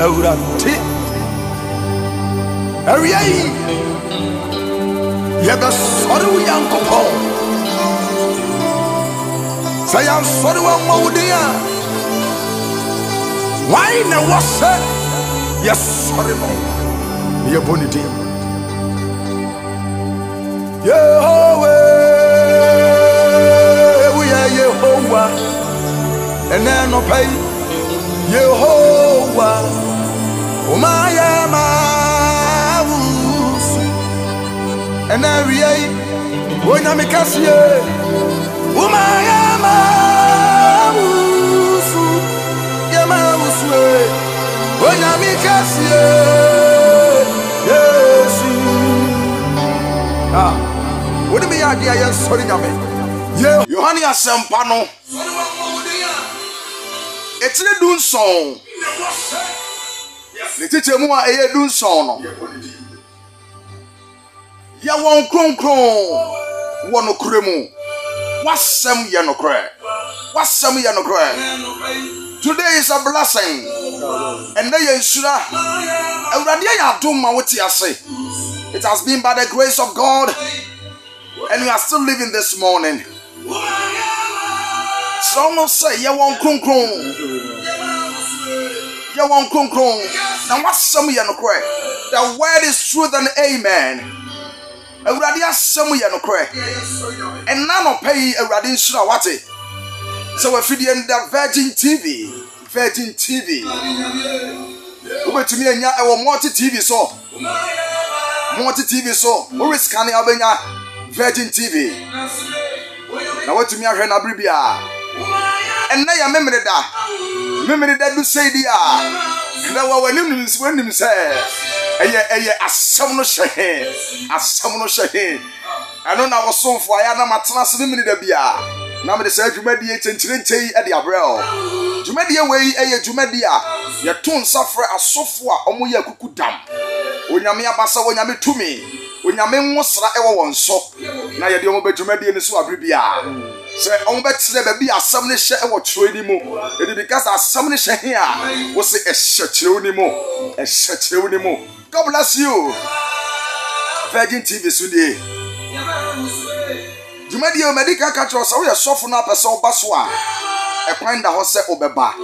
Eurati Ariai Yaga Soru Yankopo Sayan Soru Maudia. Why no was it? Yes, sorry, no. You're bonity. Yehovah, we are Yehovah, and then no pay. Yehovah, Umayama, and then we are when I'm a cashier, Umayama, Yamawuswe, when I'm a cashier, yes, what do you mean? I am sorry, Yohania Sampano. It's a dun song. The teacher more a dun song. Ya won kron wono kremu. Wasam ya no kra. Wasam ya no kra. Today is a blessing. And they ensure it has been by the grace of God. And we are still living this morning. Some say, "You won't come. You won't come. Now, what's some of you no cry? The word is truth and amen. A radia some of you no cry. And none of pay a radiation what it. So, if you in the Virgin TV, over to me and ya, our multi TV so. Who is scanning Albania Virgin TV? Now, what to me, I heard Abribia. And now, I remember that you say, dear. Now, when you say, a summoner shaheen. I don't know so for I am a trans limited beer. Now, the surgery mediate and Trinity at the Abrel. Jumedia way, a Jumedia. Your tone suffer a software or Moya Kuku Dam. When you mean Bassa, when you mean to me, when you mean most ever one so. Now you don't bet Jumedia and Suabribia. Say, on bet the baby a summoner share or trading more. It is because our summoner share here was a Shatrunimo. God bless you. Virgin TV Sunday. Jumedia medical catcher, so we are softening up a soul baswa. A kind of horse obeba.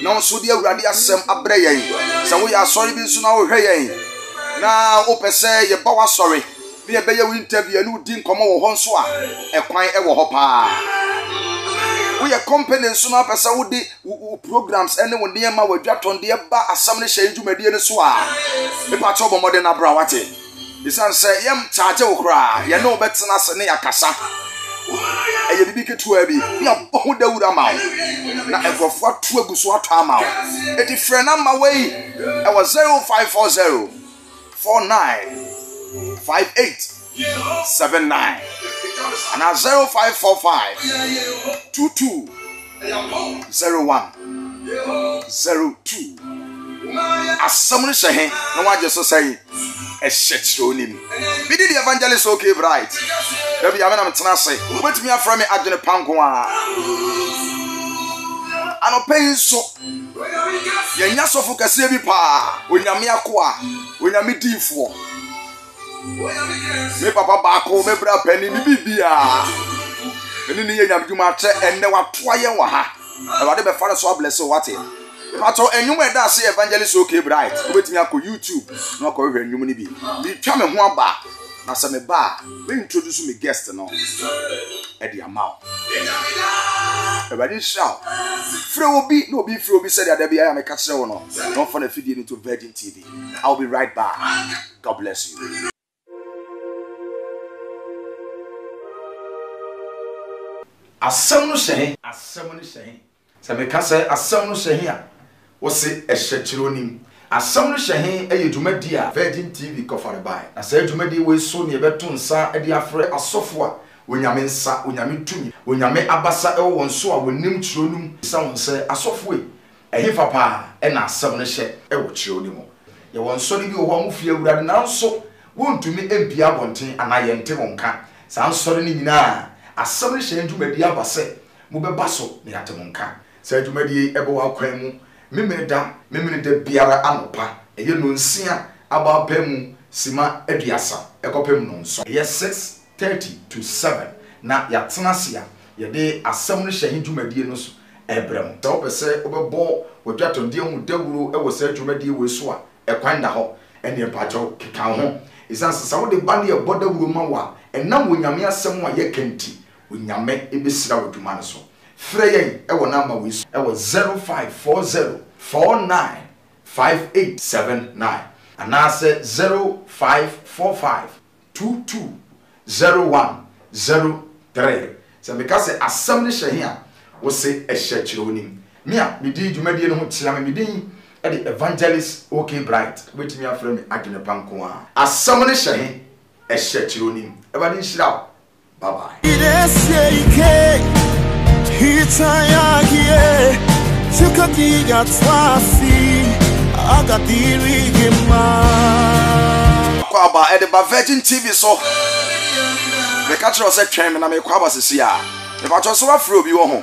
Now, so dear Radia Sem Abrey. So we are sorry, being soon our hay. Now, Ope say, your power sorry. Be a better interview, and who didn't come over Honswa. A quite ever hopper. We are company soon up as Saudi programs, anyone near my dropped on the bar as some shade to Mediana Swa. The part of modern Abrawati. The son say, Yam Tajo cry, you know better than us near Casa. And you be too heavy. You are bound the amount. Now, ever for 2 good swat amount. It is friend on my way. I was 0540 495879 and now 0545 220102. As someone say, no one just say a shit on him. We did the evangelist okay, bright. There be a man I'm say, wait me up from me at the Pangua. I don't pay so. You're not so focused every pa when you're mere qua, when you're meeting for. Me papa bako, me bra penny, me bibia. And then you have to match and never try and waha. About the father so bless so what it. Pato and you may say evangelist okay, bright. Wait me up YouTube, no call you money be. Be coming one bar. Now, some bar, we introduce me guest and all at the amount. Everybody shout. Free will be no be free will be said that there be I am a catcher or no. Don't find a video into Virgin TV. I'll be right back. God bless you. As someone say, some can say, as someone say here, was it a shetronim? As someone say, a Jumedia, Virgin TV covered by. I said Jumedi was so near Betun, sir, and the afraid of software. When you mean, sir, when you mean to me, when you mean Abassa, or one so I will name Chronum, someone say, a software, a hifapa, and a someone say, a chronimo. You want so you won't feel that now so won't to me empia bonting and I enter on can. Sounds sorry now. As someone say Jumedia Basse, Mube Basso, near Tamonka. Said Jumedi, Ebo Aquemu. memeda biara anopa eye no nsia aba pam sima aduasa ekopem no nso eye 6:30 to 7 na yatena sia yede asem no hye dwumadie no so ebrem so opese obebo odwatondie hu dawuro ewo sa dwumadie we so a ekwan da ho ene epacho keka ho isanse sa wo de ba ne ebodawuro ma wa enam wonyame asem a yekanti wonyame ebesira wodwuma no so frɛ yɛn ewo number we so ewo 0540495879 anase 0545220103 se because asem ne hye a wo se ehye kire onim me a medi dwumadie no ho tia me din e the evangelist OK Bright wetimi afrɛ me adwene panko a asem ne hye ehye kire onim e ba din shira bye bye Kwaba Edeba Virgin TV so me catch us twem na me kwaba sisi a me patch so afro obi wo ho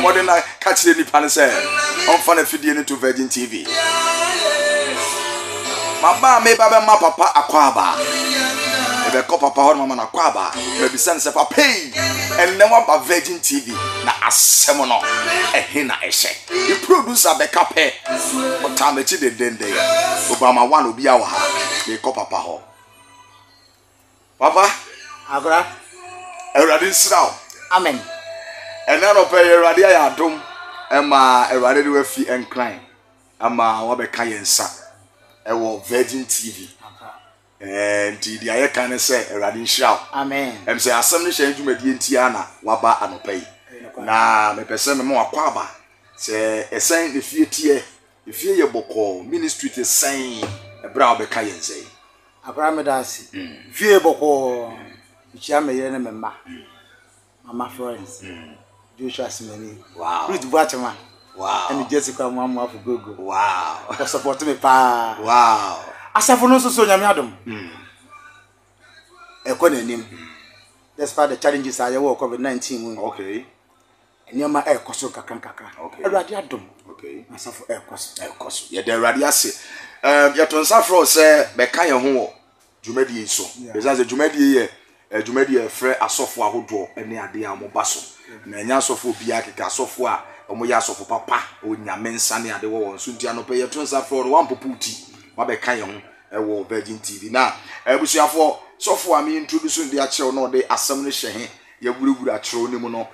mo na catch ni pa ne say on fa na fidie ni to Virgin TV mama me ba ma papa akwaba ebe ko papa ho mama na kwaba me bi san se papa and then what about Virgin TV na asem no na ehye the producer be kape o tamechi de dende obama one obi a wa ha me ko papa ho papa agora Erade sraw amen ena no pe Erade ya adom ema Erade de wa fi enkran ama wo be ka yensa ewo Virgin TV nti dia ye kan se Erade nhyiraw amen say asem ne hye dwumadie ntia na waba anopai na me pese me mo akwaba se esen ne fie tie efie ye boko ministry te sen ebra obeka yense Abraham dasi fie boko chia me yere ne memma mama Florence Joshua Simeni wow Ruth Bachama wow and Jessica Mwamu afu gogo wow for support me pa wow asafo no so nyame adom economy despite the challenges I work COVID-19 okay enioma ekoso kakra okay Erade adom okay asafo ekoso ye de Erade ase ye to nsafro se be kan ye ho dwumadie so because the dwumadie ye dwumadie frɛ asofo ahodo ene ade a mo baso na nya asofo bia keka asofo a omo ya asofo papa onyame nsa ne ade wo so ntia no pe ye to nsafro no wampoputi wa be kan ye ho wo Virgin TV na ebusuafo sofo am introduce ndi a kire no de asem no hye he ye wuruwuru a kire oni mu no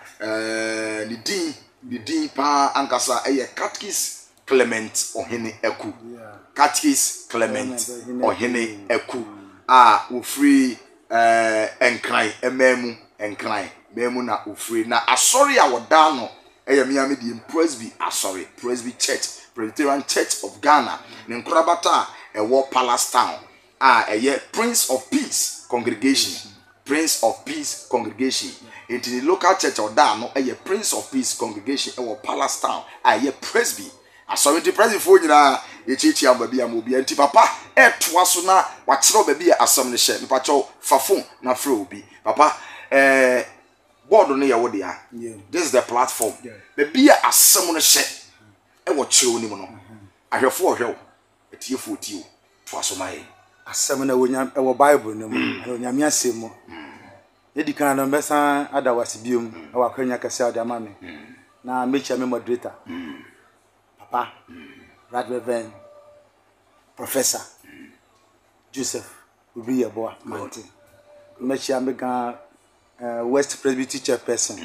ni din pa ankasa eye Catkis Clement Ohene Eku Catkis Clement Ohene Eku a ofri enkran ememu enkran memu na ofri na asori a woda no eye miame di Presby Church Presbyterian Church of Ghana ne nkorabata ewo Palace Town a eye Prince of Peace Congregation in the local church oda no eye Prince of Peace Congregation ewo Palace Town a eye Presby asori ti Presby fo nyina ye chichi ambabi amobi anti papa etoa so na wa kire obabi asam ne hye nipa cho fafon na fra obi papa board no ye wo dia this is the platform baby asam no hye e wo kire oni mu no ahwefo ohwew etiefo tio toa so mai asam na wonya e wo Bible no mu onyame asem mu edi kan na mbesa adawase biom e wa kwanya kase ade amame na mecha me moderator papa Reverend Professor Joseph Ubiyeboa Mante mecha me gan West Presbyterian chairperson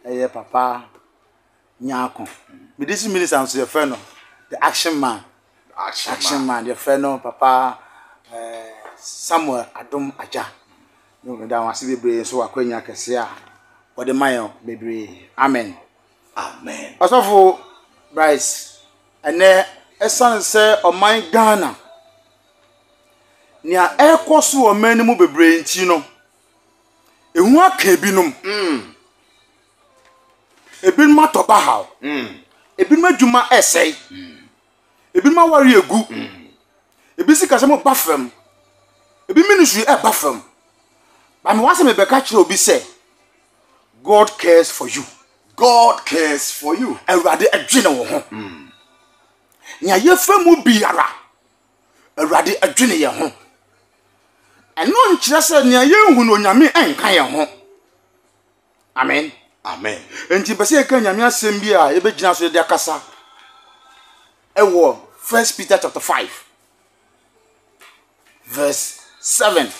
eye papa Nyako me this minister am so your friend the action man the friend no papa Samuel Adom Aja no da wase bebre so akwanya kese a wode mayo bebre amen asofo Bryce ene esan se oman Ghana nia ekoso o mani mu bebre nti no ehu aka binum ebin matoba haw ebin madwuma esei ebin ma wari egu ebin sika se mo bafam ebin ministry e bafam ba me wase me beka kire obi say God cares for you. God cares for you. Erade adwene wo ho. nya yefa mu biara awurade adwene ye ho eno nkyerɛ sɛ nya yehu no nyame enka ye ho amen amen enti pese ka nyame asɛm bi a ebegyina so de akasa ewo 1 Peter chapter 5 verse 7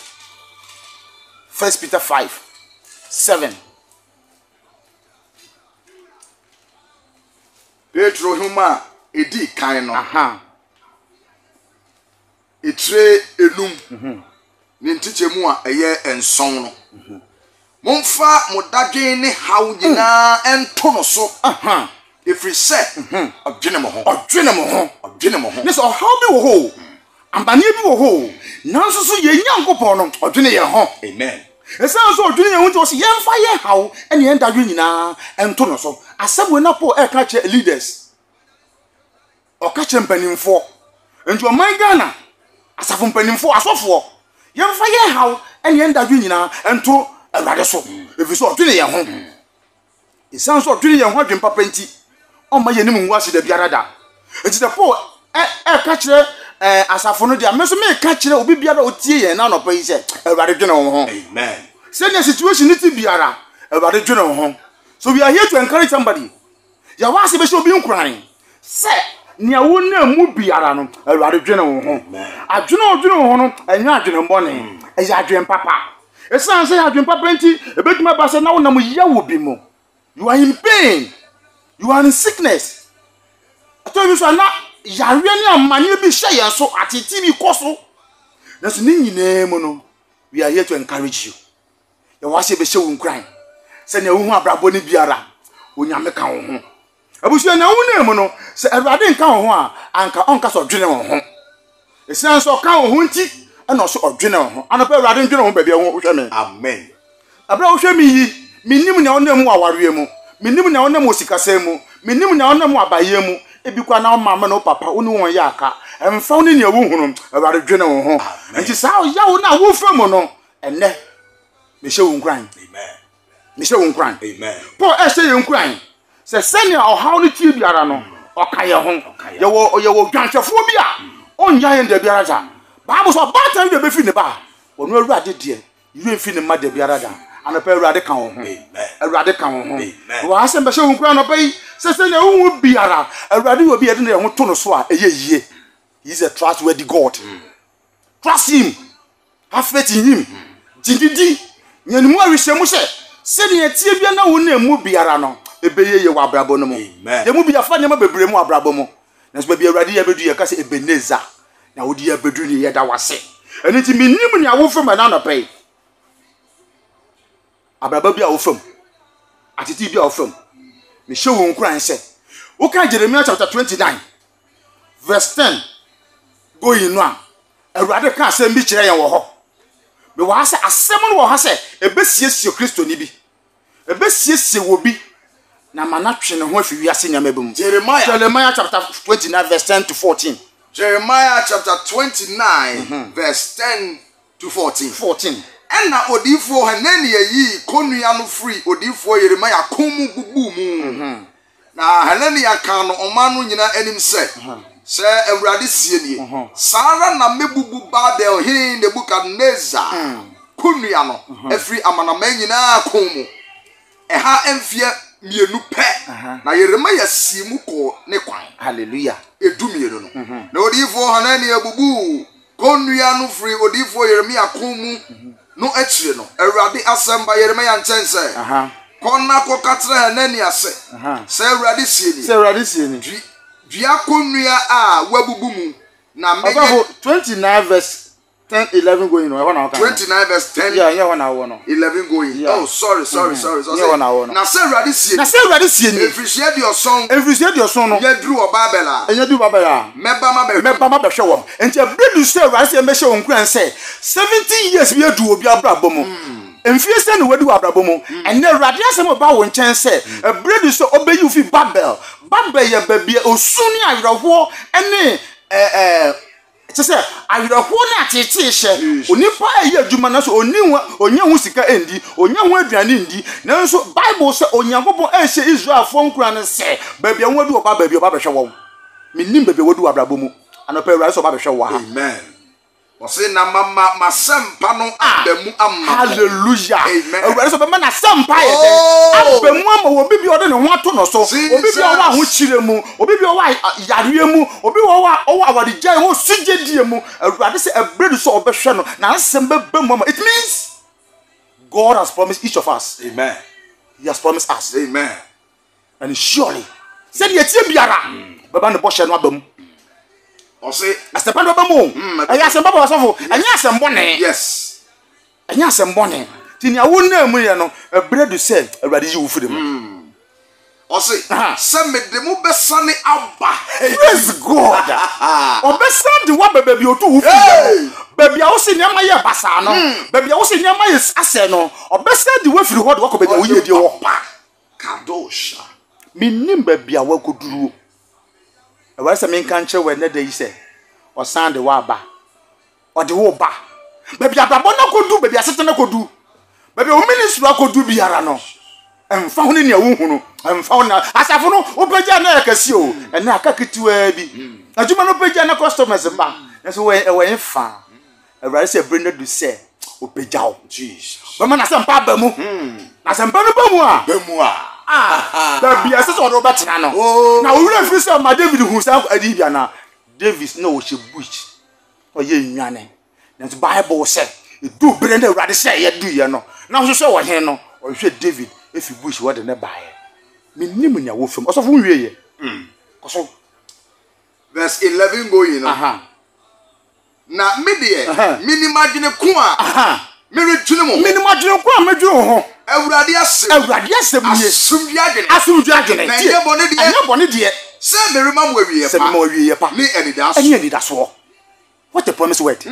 1 Peter 5 7 Petro huma edi kan no aha etre enum ne ntichemu a eye enson no momfa modadwen ne haw nyina ento no so aha efri se odwene mo ho ne so how be wo ho ambane bi wo ho nanso so ye nyankopon no odwene ye ho amen esan so odwene ye ho nti so ye mfa ye haw ene ye ndadwen nyina ento no so asabwe na Paul e ka che leaders o ka che mpanimfo nti o man Ghana asafo mpanimfo asofo ye mfa ye haw ene ye ndadwen nyina ento awurade so efi so odwene ye ho esan so odwene ye ho adwen papa nti o ma ye nim nwa se da biara da nti da Paul ka che asafo no dia me so me ka kire obi biara otie ye na no pa yi se awurade dwene wo ho amen send your situation niti biara awurade dwene wo ho so we are here to encourage somebody ya wa se be so bi nkran se nia wo na mu biara no awurade dwene wo ho adwene wo ho no anya adwene mbone eya adwene papa esan se adwene papa nti ebetuma ba se na wo na mu ya wo bi mo you are in pain you are in sickness ato bi so na yare ni amanye bi hye ye so atiti bi koso na so ni nyina mu no we are here to encourage you ya wa se be hye wo nkran se na wo hu abrabo ni biara onyame ka wo ho abusu na wo na mu no se awurade nka wo ho a anka onka so dwene wo ho esian so ka wo ho nti na so odwene wo ho anopa awurade dwene wo ho baabi wo hwe me amen abra wo hwe me yi minim na wona mu aware mu minim na wona mu osikasa mu minim na wona mu abaye mu ebi kwa na mama no papa woni won ya aka emfa woni ne wo hunu aware dwene wo ho nti sa ya wo na wo fam no enne me hye wo nkran amen me hye wo nkran amen Paul hye ye nkran se senia ohaw no tie biara no okaye ho ye wo dwanhwefo bi a onya ye nda biara ja Bible so batan de be fi ne ba wono awurade de yire fi ne ma de biara da anopa awurade ka wo ho amen awurade ka wo ho wo asem be hye wo nkran no bai se senia wo biara awurade obi ye de ne ho to no so a eye yie. He is a trustworthy God. Trust him. Have faith in him. Dindidi nyanimu arisemu se ne tie bia na wo na mu biara no ebeye ye wa abrabo no mo ye mu bia fa nyama bebre mu abrabo mo na so bia awurade ye bedu ye ka se Ebeneza na wo di ye bedu ni ye da wase eni ti minim ni awo fam na no pay abrabo bia wo fam atiti bia wo fam me hye wo nkuran se wo ka Jeremiah chapter 29 verse 10 go in no awurade ka asem bi kire ye wo ho me wa se asem no wo ha se ebesiesie Kristo ni bi ebesiesie wo bi na manatwe ne ho afi wiase nyama bem Jeremiah chapter 29 verse 10 to 14 Jeremiah chapter 29 verse 10 to 14 Ena odifo Hanani yi konua no free odifo Jeremiah komu bubu mu na Hanani aka no omanu nyina anim se se awurade sie nie sara na mebubu Babel hin Nebukadnezar konua no afri amanama nyina komu eha emfie mienu pe na Jeremiah simu ko ne kwan hallelujah edumienu no na odifo Hanani abubu konua no free odifo Jeremiah komu no etire no awurade asamba Jeremiah nchense konna ko katre Hanani ase se awurade sie ni dua konua a wabubu mu na me 29 verse 10 11 going no 29 verse 10 yeah one hour no 11 going yeah. Oh sorry one hour no na se awurade sie ni efrisia de oson no ya dru obabela enya du babela meba ma be hwe wo enti abredu se awurade se me hye wo nkran se 70 years bi adu obi abrabo mu emfie se ne wadu abrabo mu enne awurade asem ba wo nchen se abredu se obeyi fi Babel ye babie osuni ayroho ene se ayroho na tete hye onipa ayi adwuma na so onya hu sika endi onya hu aduane ndi nanso Bible se onyankopon ehye Israel fo nkura ne se babie wadu oba babie oba behwe wo Minim bebe wodu abrabo mu. Anope Awurade so ba behwe wo ha. Amen. Ose na mama masempa no abamu amma. Hallelujah. Amen. Awurade so be ma na sempa ye den. Abamu ama obi bi ode ne ho ato no so. Obi bi owa ho chire mu, obi bi owa yare mu, obi owa awade gyan ho sugedie mu. Awurade se ebredu so obehwe no na nsem be mu. It means God has promised each of us. Amen. He has promised us. Amen. And surely said ye tie biara baba ne bo hye no abamu. Ose asepa no abamu. Aya asempa ba sofo, anya asembo ne. yes. Anya asembo ne. Ti ni awo na mu ye no ebredu se Awurade yi wo fudem. Ose se medemu besane aba. Praise God. Obesa de wa baba bi otu wo fudem. Baby a wo se nyama ye basa no. Baby a wo se nyama ye ase no. Obesa de wa firi ho de wa ko baby wo ye die wo pa. Kadosha. Minim baby a wa koduru. Awurade se men kan che we na da yi se. Osan de wa ba. Ode wo ba. Baby ababo na kodu, baby asete na kodu. Baby o ministry akodu biara no. Emfa ho ne ne awu hu no. Emfa ho na asafo no opeja na yakasi o. Ene aka kitiwa bi. Adwuma no opeja na customers ba. Nso we fa. Awurade se brenda du se opeja o. Jesus. Mama na sempa ba mu. Na sempa no ba mu a. Ba mu a. Baby asese o do betena no. Na owura fi se ma David hu sa adi bia na. Davis na o she bush. Oye nwane. Nso Bible say do brenda Awurade say ye do ye no. Na so so wo he no. O hwe David efi bush wo de ne baaye. Minim nya wo fam. Osofo nwie ye. Koso Verse 11 going no. Na me de minimagine ko a me redwene mo. Minimagine ko a medwene ho. Awurade asem ye. Asumdwe agene. Na ye bone de. Anya bone de. Se me rema mo awie pa. Se me mo awie pa. Ni enidaso. Any enidaso. What a promise word.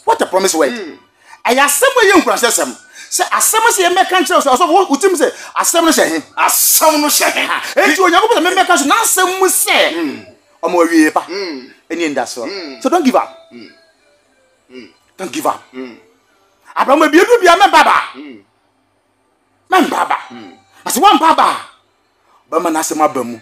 What a promise word. Aya asem ye nkurasesem. Se asem se ye meka nche so utim se asem no hye he. Asem no hye he. Enti onyankopɔ me meka so na asem mu se. Omo awie pa. Any enidaso. So don't give up. Don't give up. Abraham bi edu bia me baba. Man baba. As one baba. Ba man asem abamu.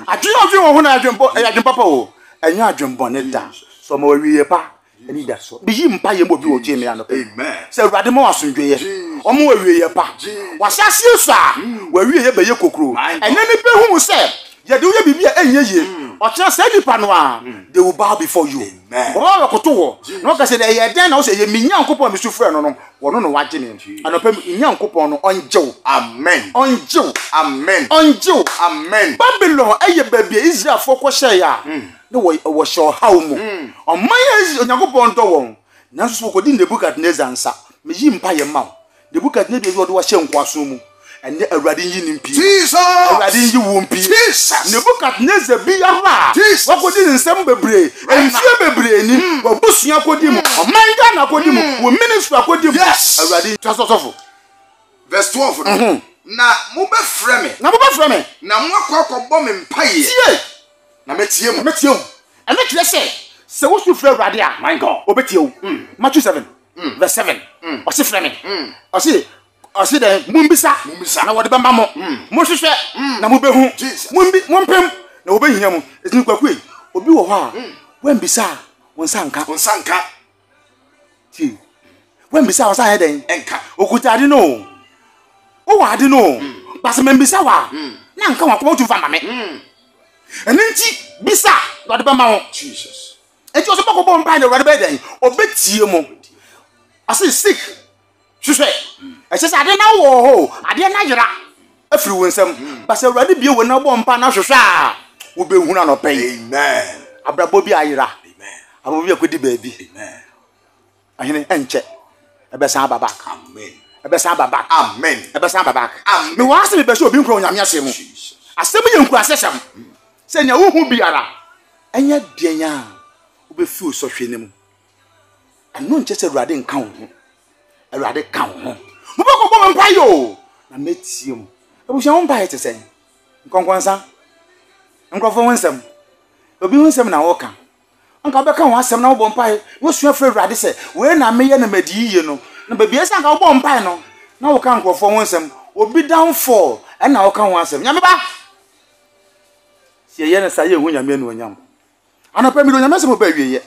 Adwe wo ho na adwen papa o. Enyo adwen bone da. So ma wawie pa. Eni da so. Bi yi mpa ye mo bi o je me anope. Amen. Se Awurade ma wasundwe ye. Omo wawie pa. Wasase so a wawie ye be ye kokro. Ene ni be hu se ye de wo ye bibia enye ye. O tena se nipa no a they will bow before you. Amen. Wo koto wo. No ka se de ye den na wo se ye minyankopon mi sufre no no. Wo no waje ne. Anope minyankopon no onjew. Amen. Onjew. Amen. Onjew. Amen. Babylon eye babia Israel fo ko hye ya. No wo show how mu. Oman ya onyankopon do won. Nanso so ko di Nebukadnezar nsa. Me yi mpa ye ma. Nebukadnezar bi wo do wo hye nkwaso mu. Ene Awurade yi ni mpi. Jesus. Awurade yi wo mpi. Jesus. Nebukadnezar bi ya ba. Wo ko di nsem bebre. Enfie bebre ni. Wo busua ko di mu. Oman ga na ko di mu. Wo ministry ko di mu. Awurade twasosofo. Verse 12. Na mo be frɛ me. Na mo ba frɛ me. Na mo akɔkɔbɔ me mpaye. Tie. Na metie mu. Metie mu. Ene kire se wo su frɛ Awurade a. My God. Obetie wo. Matthew 7 verse 7. O se frɛ me. O se de mumbisa. Na wo de bamba mo. Mo hwehwɛ na mo behu. Mumpem na wo behia mu. Esini kwakue. Obi wo ho a. Wan bisa won sanka. Tie. Wan bisa won sa he den. Enka. Okutade no. O wa de no. Bas membisa wa. Na nka wa ko tu fa mame. Enenti bisa wo de bamba mo. Jesus. Eti o so bako bo mpa de wo de be den. Obetie mu. Ase sick. Hwehwɛ. Ese sa ade na wo ho. Ade na yira. Afiri wo nsam. Bas Awurade bie wo na bo mpa na hwehwɛ a. Wo be hu na no pɛn. Amen. Abrabo bi ayira. Amen. Abo bi akodi baabi. Amen. Ahene enche. Ebesan baba. Amen. Ebesan baba. Amen. Ebesan baba. Amen. Me wa ase me be so obi nkro nyame asem. Jesus. Asem ye nkro asesam. Se nya wo hu biara. Enya dienya. Wo be fi osɔhwe ne mu. Ano nche se Awurade nka wo ho. Awurade ka wo ho. Mo ba ko bo mpa yo. Na metie mu. Ebusia wo mpa ye tesen. Nkonkwansa. Nkrofo wonsam. Obi wonsam na wo ka. Anka be ka wo asem na wo bo mpa ye. Wo sua fra Awurade se, we na meye na madi yiye no. Na ba bia sa anka wo bo mpa no. Na wo ka nkrofo wonsam. Obi downfall. E na wo ka wo asem. Nyame ba. sie ye na sa ye hu nyame no nyam ana pa mi do nyame se mo ba wie ye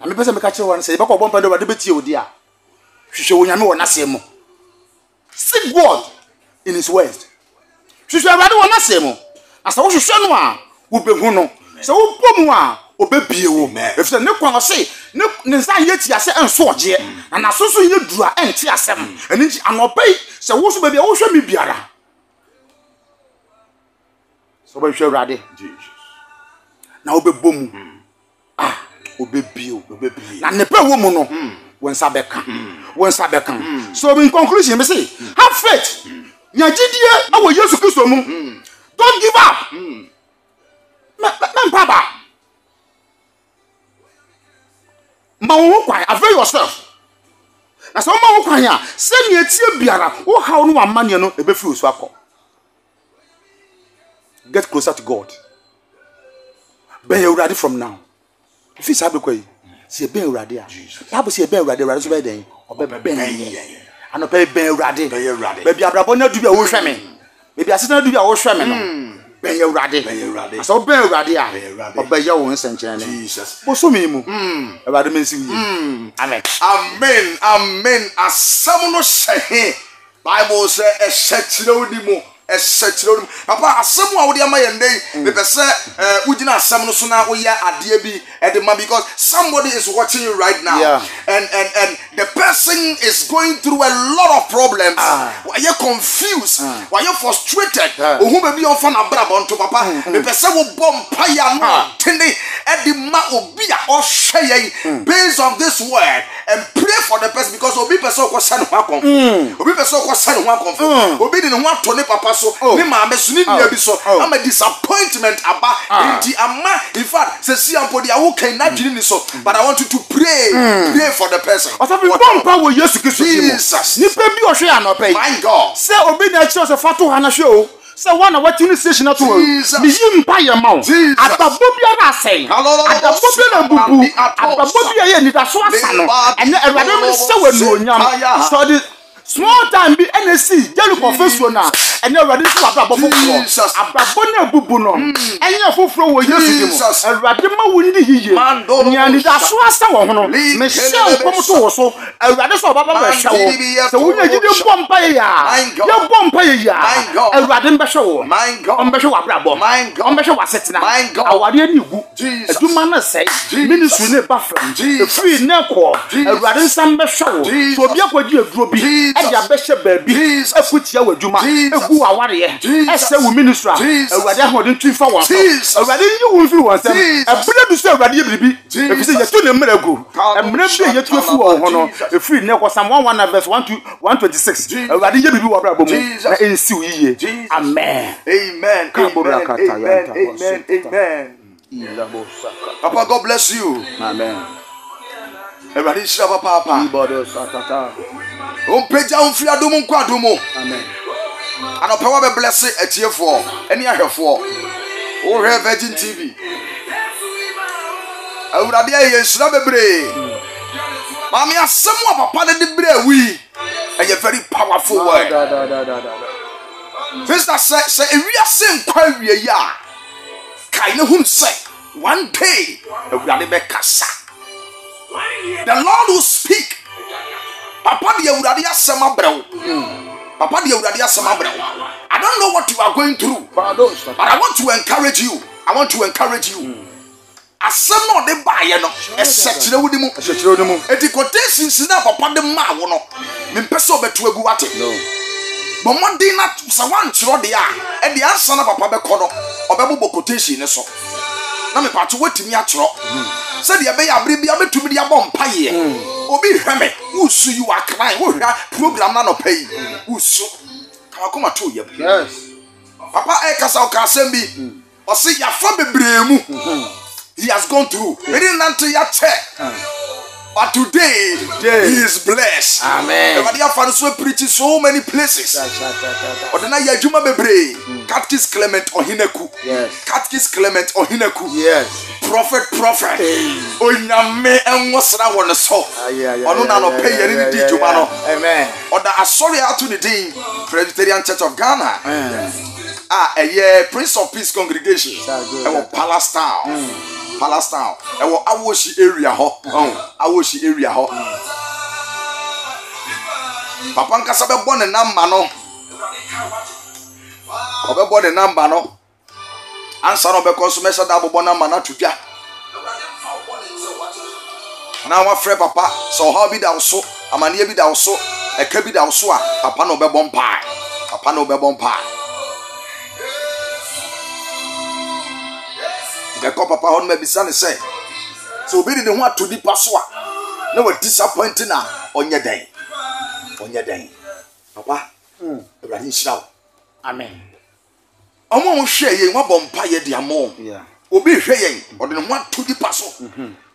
na me pese me ka kire won se be ko bompa do wade betie odi a hwehwe wo nyame wo na se mo seek God in his words hwehwe awade wo na se mo asa wo hwehwe no a wo behu no se wo bom a obebie wo efise ne kwan se ne nsan ye ti ase enso oje na nasoso ye dura enti asem eni nti anopai se wo so ba bia wo hwe mi biara so ba hwe awade Jesus na obebom obebie na ne pe wo mu no wonsa beka so in conclusion me say have faith nya gidie awo Yesu Kristo mu don't give up Papa Mawo kwan avail yourself na so mawo kwan ya se ne etie biara wo haw no amane no ebe fi osu akọ get closer to God be Ewurade from now if you sabe kwa yi se be Ewurade a Bible say be Ewurade so be den obe ben ano pe be Ewurade be bia brabo na du bia wo hwe me be bia sesa na du bia wo hwe me no ben Ewurade so ben Ewurade a obe ye wo nsenkyere ne Jesus bo so mi mu Ewurade mensi wi amen asam no hye Bible say e hye odi mu papa asem a wo de amayende be pese ugina asem no so na wo ya ade bi edema because somebody is watching you right now and the person is going through a lot of problems why you confused why you frustrated ohu be bi on fa na bra bonto papa be pese wo bom paya no tene edema obi a o hwe based on this word and pray for the person because obi person ko sane ho akon obi person ko sane ho akon obi de ne ho ato ne papa so me ma me suni dia bi so am a disappointment aba inti ama in fact say see ampo dia wo kan na dwini ni so but I want you to pray for the person asa bi bompa wo Yesu Kristo Jesus ni pe bi o hwe anope my God say obi na chi so fato ha na hwe o say one na watini station na to mi yimpa ye ma o adabo bia na asai adabo bia na bubu adabo bia ye ni da so asa no ene Ewurade mo se wanu onyam so the small time bi NSC jelu confession na ene Ewurade so ababo foforo ababo na bubu no enye foforo wo Yesu dimo Ewurade ma wundi hiye nya ni da so asa wo ho no me se nkom to wo so Ewurade so ababo ba hwa wo se wunya gide bompa ye ya bompa ye ya Ewurade mbe hwa wo mbe hwa abrabo mbe hwa wasetina awade ani gu aduma na sei ministry ne bafram free ne ko Ewurade nsam mbe hwa wo so obi akwaji aduro bi e ya behye baabi akutia waduma egu aware ye ese wo ministra Ewurade hodin twifa won so Ewurade yi wo mfiri won sam ebule du so Ewurade ye biribi efise ye to ne mragu emra bi ye tuafu won ho no efiri ne ko sam 1 verse 1 to 126 Ewurade ye biribi wo brabo mu na ensi wo yiye amen Papa God bless you amen Ewurade shira papa ibodo satata Ompeja umfiri adumu nkwa adumu amen anopewa be bless etiefo eni ahwefo o he Virgin TV Ewurade ye nsira bebre mami asemu papa de bre wi eye very powerful word Sister say ewiase nkwa wie ya kai ne hum say one day Ewurade be kasa the Lord will speak Papa de Ewurade asem abrew Papa de Ewurade asem abrew I don't know what you are going through but I want to encourage you asem no de baye no esekire wudi mu eti quotations na papa de ma wo no me mpese obeto agu wate but one day na sa wan chiro de a e de ansa na papa be kono obebo quotation ne so na me pato watimi a chiro se de be ya bre bia metumi de abom paye obi hweme usu you are crying wo hwa program na no pay usu ka koma to ye yes papa e kasa o ka asem bi o se ya fa bebre mu he has gone through we didn't until ya check but today he is blessed amen everybody have so preaching so many places odena ya juma bebre Catechist Clement Ohineku yes Catechist Clement Ohineku yes prophet onyame enwosra won so ono na no pay yeri di juma no amen oda asori atu the din Presbyterian Church of Ghana eye Prince of Peace congregation ewo Palace Town Palace Town ewo Awoshi area ho Awoshi area ho papa nkasa be bo ne number no obebo ne number no ansa no be consummation da bobo number na tudwa na wa frɛ papa so how bi da so amane bi da so eka bi da so a papa no be bɔ mpa papa no be bɔ mpa de ko papa hon me bisa ne sɛ so obi de ho atodi pa so a na wa disappoint na onye den papa Ibrahim Shiraw amen omo ho hwɛ ye wa bɔ mpa ye de amo obi hwɛ ye ɔde ne ho atodi pa so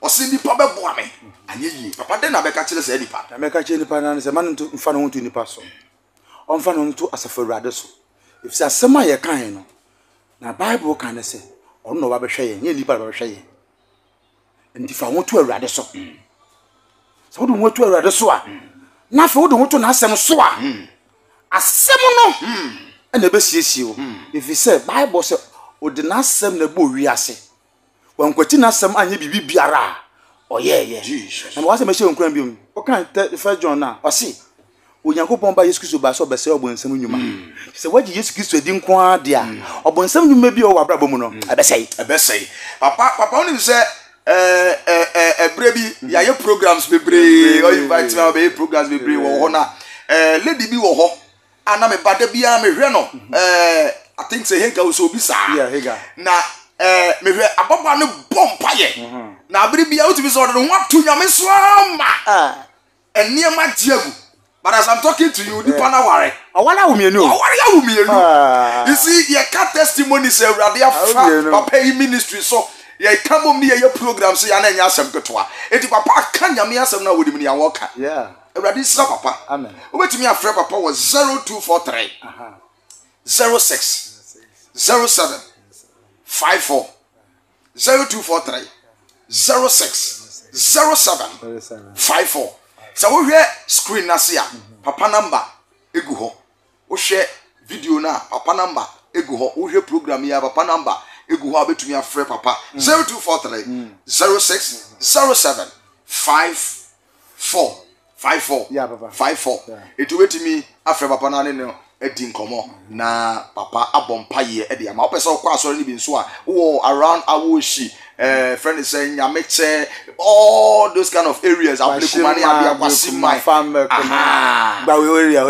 ɔse nipa bɛboa me anye yi papa de na bɛka kyerɛ sɛ nipa na bɛka kyerɛ nipa na sɛ man nto mfa no ho to nipa so ɔmfa no nto asafo Awurade so efisɛ asɛm a yɛ kan no na Bible kan ne sɛ ɔno na ɔbɛhwɛ yɛ nye nipa na ɔbɛhwɛ yɛ nti fa ho to Awurade so sɛ wode ho to Awurade so a na fa wode ho to na asɛm so a asɛm no ɛna bɛsiesie wo efisɛ Bible sɛ ode na asɛm na bɔ wiase wankwati na asɛm anye bibi biara ɔyɛyɛ na mo asɛm ɛhyɛ nkran biom ɔkan First John na ɔse Onyankopɔn ba Yesu Kristo ba so bɛsɛ ɔbɔnsɛm nnwuma sɛ wagye Yesu Kristo adi nko a dia ɔbɔnsɛm nnwuma bi ɔwɔ abrabɔ mu no ɛbɛsɛe papa onim sɛ ebre bi ya ye programs bebre o invite me be programs bebre wo ho na lady bi wo ho ana me bada bia me hwɛ no I think say Hega was so bizarre. Yeah, Hega. Na me hwɛ ababa no bompa ye. Na abiri bia utimi so do what to nyame so ama. Eniema diagu. But as I'm talking to you, the pana ware. Awala umienu. Awala umienu. You see, your cat testimony say Awurade afa papa yi ministry so ye kamom ni ye program so ya na nya asem ketoa. Enti papa ka nyame asem na wodi mi ya woka. Yeah. Awurade sira papa. Amen. Obetimi afrɛ papa was 0243 06 07 54 0243 06 07 54. So we hear screen na see papa number egu ho. We share video na papa number egu ho. We hear program ya papa number egu ho abetumi afrɛ papa 0243 06 07 54 54. Yeah, papa. 54. It wetimi afrɛ papa na ne edi nkomo na papa abompa ye edi ama opese okwa asori ni bi nso a wo around Awoshi friend is saying Nyameche, all those kind of areas Ablikumani Abiakwasi my farm Bawe area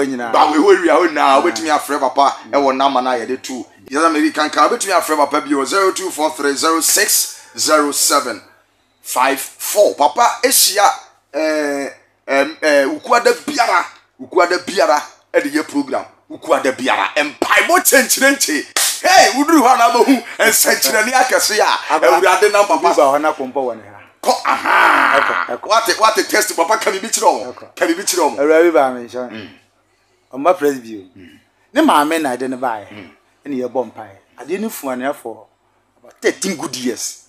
na wetimi afrɛ papa e wo na na ye de tu yes American can wetimi afrɛ papa bi 0243060754 papa ehia ukuada biara e de ye program ukuada biara empaibo chenchirenche hey uduru ha na bohu ensenchirani akese a Awurade na papa ba ho na kompo woni ha ko aha what test papa kan bi kire o Awurade ba me nso o ma presbyo ne maame na de ne bae ne ye bompai ade ne fuane for about 13 good years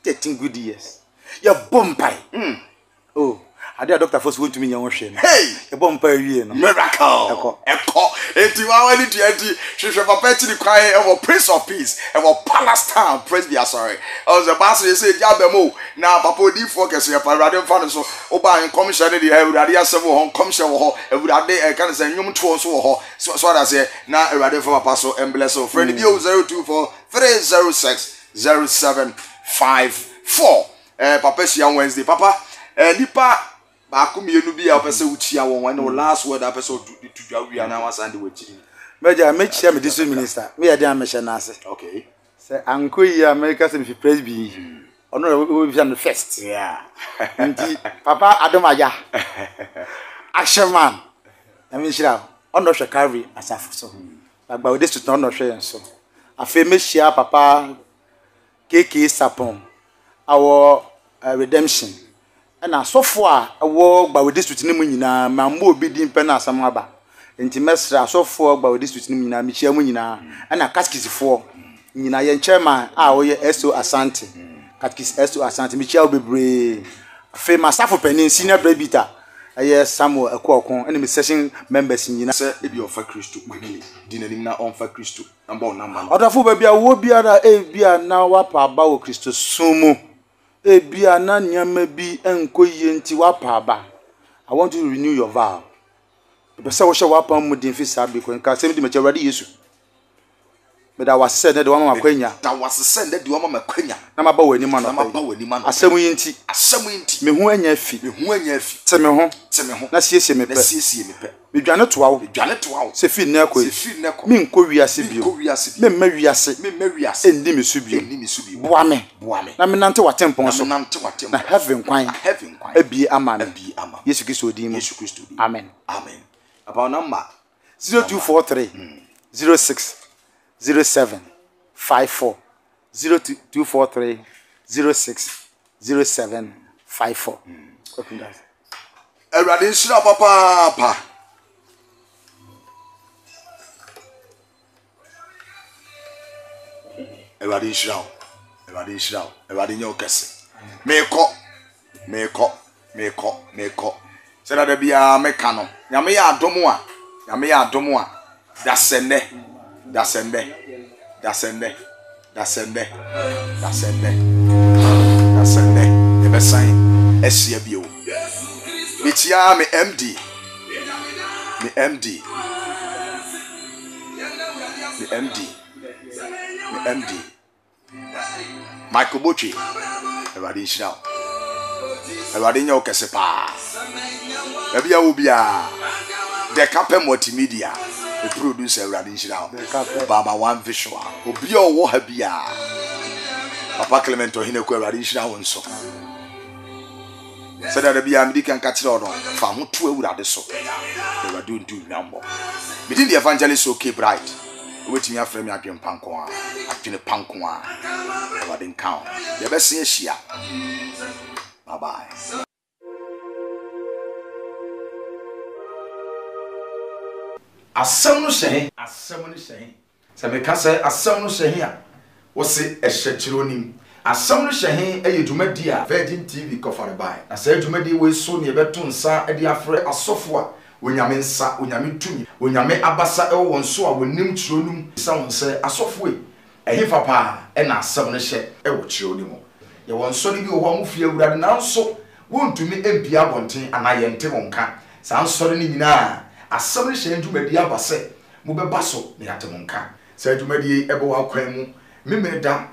13 good years ye bompai oh ade doctor first want to me yan hwe no hey e bompa wie no miracle eko enti wa wani tuati hwehwe papa ti ni kwan e wo Prince of Peace e wo Palace Town presby sorry o the boss say jabemo na papa odi focus ya Awurade mfa no so oba en commission de Awurade asem wo commission wo ho Awurade e kan say nwum to so wo ho so that say na Awurade for papa so bless so friend bi 0243060754 papa sia Wednesday papa nipa ba mienu bi a opese wuchia won when last word opese tudwa wi na wasande wachiri meja me chia me district minister me ya dey mention na ase okay say anko yi America say me presby ono we be on first yeah nti papa adomaja action man na me shira ono hwe carry asafo so agba we district ono hwe yen so afa me shia papa KK Sapon our redemption na asofo a wo gba we district ni mu nyina ma mo obi di mpe na asam aba enti mesra asofo gba we district ni mu nyina mi chia mu nyina na kaskisifo nyina ye chairman a wo ye SO Asante kaskis SO Asante mi chia obebre fe masafo penin senior presbyter aye Samuel Ekokon and me session members nyina say e bi ofa Kristo quickly di nanim na onfa Kristo number number odafo ba bia wo biara bia na wapa aba wo Kristo sumu bia na nyama bi enkoye nti wapa aba. I want you to renew your vow. Besa wo hye wapa mu din fi sabe ko nka se me di me chawade Yesu me da wase ne de wo ma makwanya da wase se ne de wo ma makwanya na maba wani ma no asem yinti me hu anya fi te me ho na siesie me pe me dwane toa wo se fi na ko me nko wiase bio me ma wiase endi me su bio boa me na me nante watempon so na heaven kwan abi ama me Yesu Kristo din mu amen about number 0243 06 07 54 0243 06 07 54. Open that. Everybody nshira papa. Everybody nshira. Everybody nyo kese. Meko. Say that be a mekano. Nyame ya adomo a. Dasende. Ebe sign esia bio. Bitia me MD. Michael Bochi. Everybody shout. Everybody nyo kese pa. Ebia ubia. The Cape Multimedia. The producer everybody shout. Baba One Visual. Obia wo ha bia. Papa Clement Ohineko everybody shout wonso. Said that be am can catch it on. Famu to ewura so. They were doing number. Within the evangelist okay bright. Waiting your frame at Pankoa. Actually Pankoa. Never didn't count. The best is here. Bye bye. Asam no hye. Se me ka se asam no hye a wo se ehyechironim. Asam no hye eye dwumadi a Virgin TV kofare bai. Asa dwumadi we so ne beto nsa e de afre asofo a onyame nsa, onyame tumi, onyame abasa e wo nso a wonim chironum. Sa won se asofo e ehefa pa e na asam no hye e wo chironim. Ye won so ne bi wo ho fie awurade na nso wontumi empia abonten anaye nte wonka. Sa nsore ne nyina asam no hye dwumadi abase mo beba so ne atemonka. Sa dwumadi ebe wa kwan mu memene da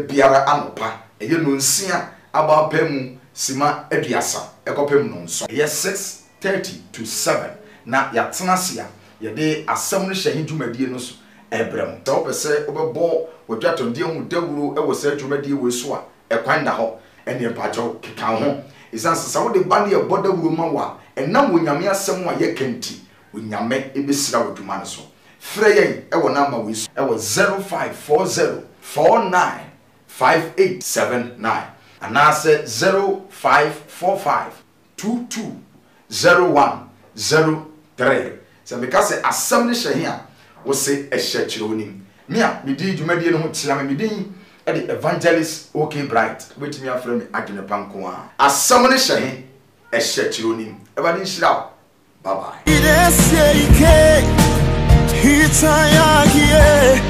biara anopa eye no nsia aba pam sima aduasa ekopem no nso ye 6:30 to 7 na yatena sia ye de asam no hye dwumadi no so ebrem da opese obebo wodwatonde hu dawuro ewo sa dwumadi we so a ekwan da ho ene mpacho keka ho isanse sa wo de bande e bodawuro ma wa enam wonyame asam a ye kanti wonyame ebesira woduma no so Freyen ewo number we ewo 0540495879 and now say 0545220103. So because say assembly here we say a church onim. Me me di dwumadi no ho tia me din e the evangelist okay bright wait me afre me adwene panko a assembly here a church onim. Everybody shira. Bye bye. Hitayagie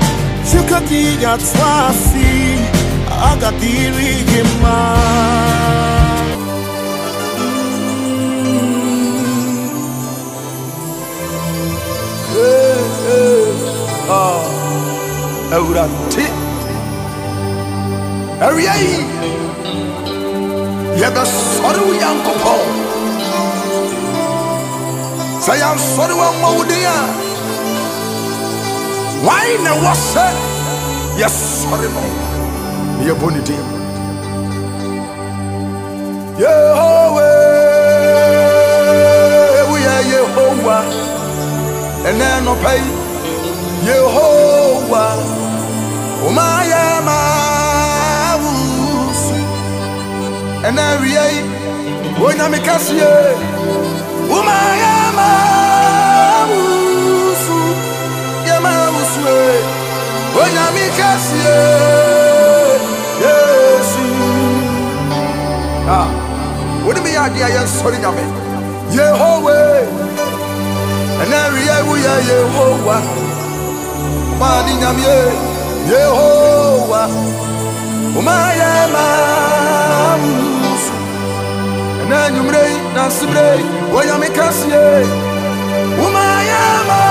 chukatiga twasi agadiri gima Eurati Ariai Yeba soru yankopo Sayam soru mawudia Why na was yes sorry no ye bonity Yehovah we are Yehovah and then no pay Yehovah umaya maus and then we are when I'm kasie umaya maus Onyame kasie Yesu wodi me ya dia ye sori nyame Yehovah, and every Yehovah, Madinam Yehovah, Umayama, and then you may not say, when you make us, Umayama.